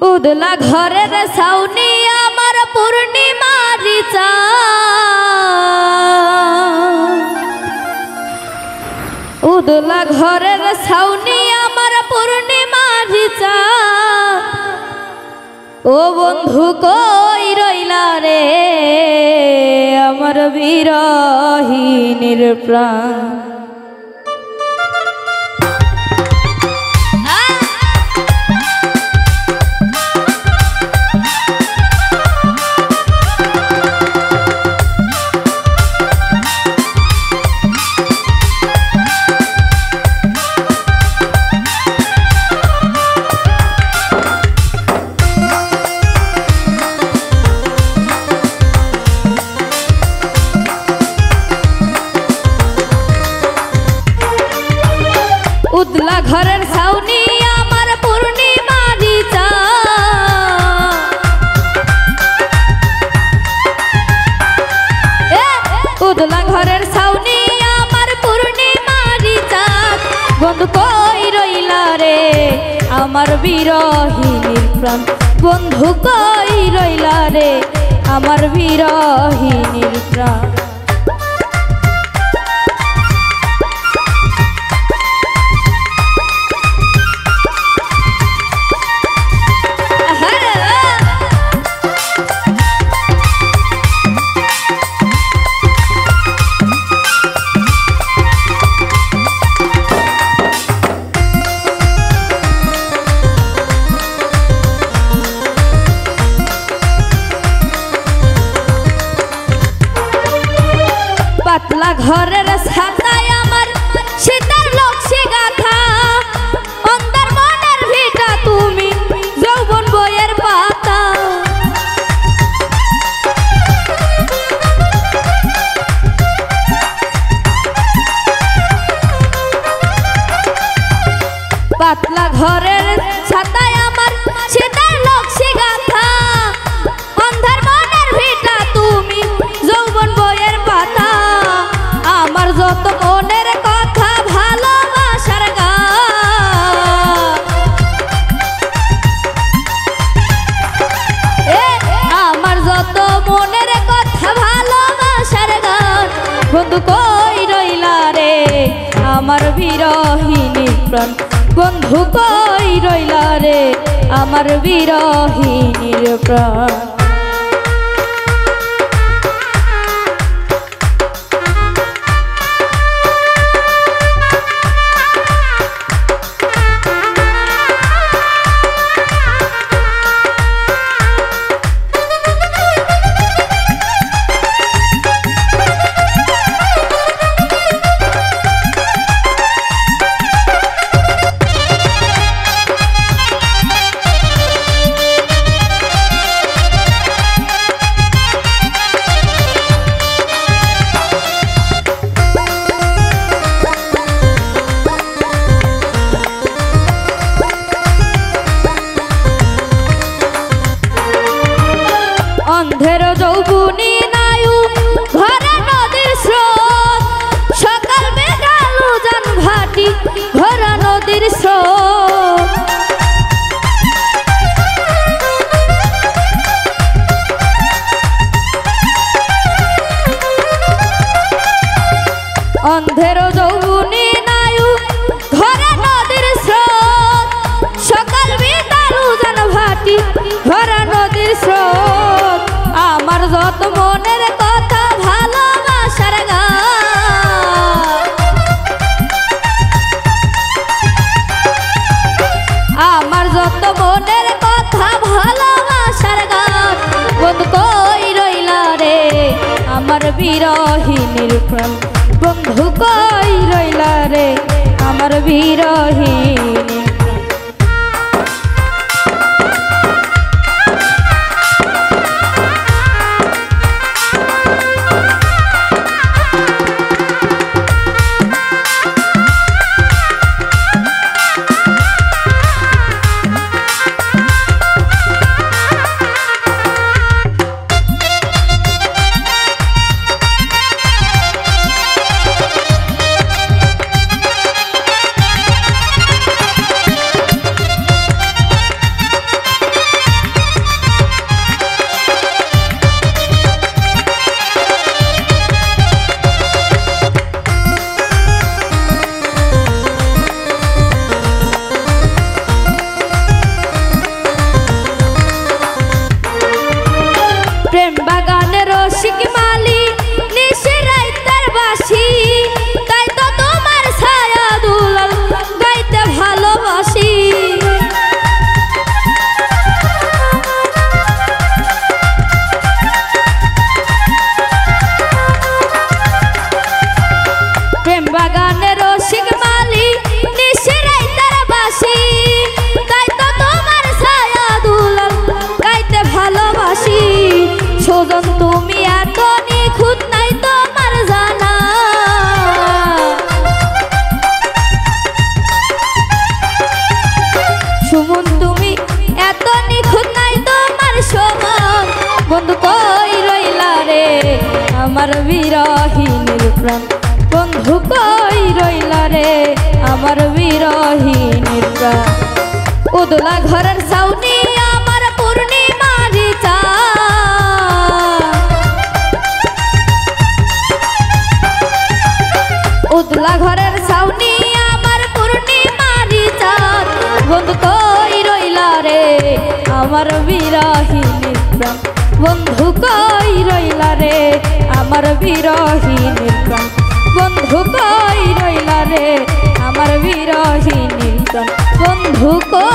उदला घरेर साउनी आमार पूर्णिमारी चाँद उदला घरेर साउनी आमार पूर्णिमारी चाँद ओ बंधु कई रइला रे आमार बिरहिनीर प्राण उदला घरेर साउनी आमार पूर्णिमारी चाँद उदला घरेर साउनी आमार पूर्णिमारी चाँद बंधु कई रइला रे आमार बिरहिनीर प्राण बंधु कई रइला रे आमार बिरहिनीर प्राण पातला घरेर छाताय आमार शीतेर लक्ष्मी गाथा अंधार मनेर ভিটা তুমি যৌবন বইয়ের পাতা पातला घरेर छाताय आमार शीतेर लक्ष्मी गाथा अंधार मनेर ভিটা তুমি যৌবন বইয়ের পাতা আমার যত মনের কথা ভালোবাসার গান আমার যত মনের কথা ভালোবাসার গান বন্ধু কই রইলা রে আমার বিরহিনীর প্রাণ বন্ধু কই রইলা রে আমার বিরহিনীর প্রাণ अंधेर যৌবনী নায়ু ঘরে নদীর স্রোত সকাল বেগালু জান ভাটি ঘরে নদীর স্রোত अंधेर যৌবনী নায়ু ঘরে নদীর স্রোত সকাল বেগালু জান ভাটি ঘরে নদীর স্রোত আমার যত মনের কথা ভালোবাসার গান আমার যত মনের কথা ভালোবাসার গান বন্ধু কই রইলা রে আমার বিরহিনীর প্রাণ বন্ধু কই রইলা রে আমার বিরহিনীর সুজন তুমি এত নিখুঁত নাই তোমার জানা, সুমন তুমি এত নিখুঁত নাই তোমার সমান। বন্ধু কই রইলা রে আমার বিরহিনীর প্রাণ, বন্ধু কই রইলা রে আমার বিরহিনীর প্রাণ। উদলা ঘরের ছাউনি আমার পূর্ণিমারি চাঁদ, উদলা ঘরের ছাউনি আমার পূর্ণিমারি চাঁদ। বন্ধু কই রইলা রে আমার বিরহিনীর প্রাণ, বন্ধু কই রইলা রে আমার বিরহিনীর প্রাণ, বন্ধু কই রইলা রে আমার বিরহিনীর প্রাণ, বন্ধু কই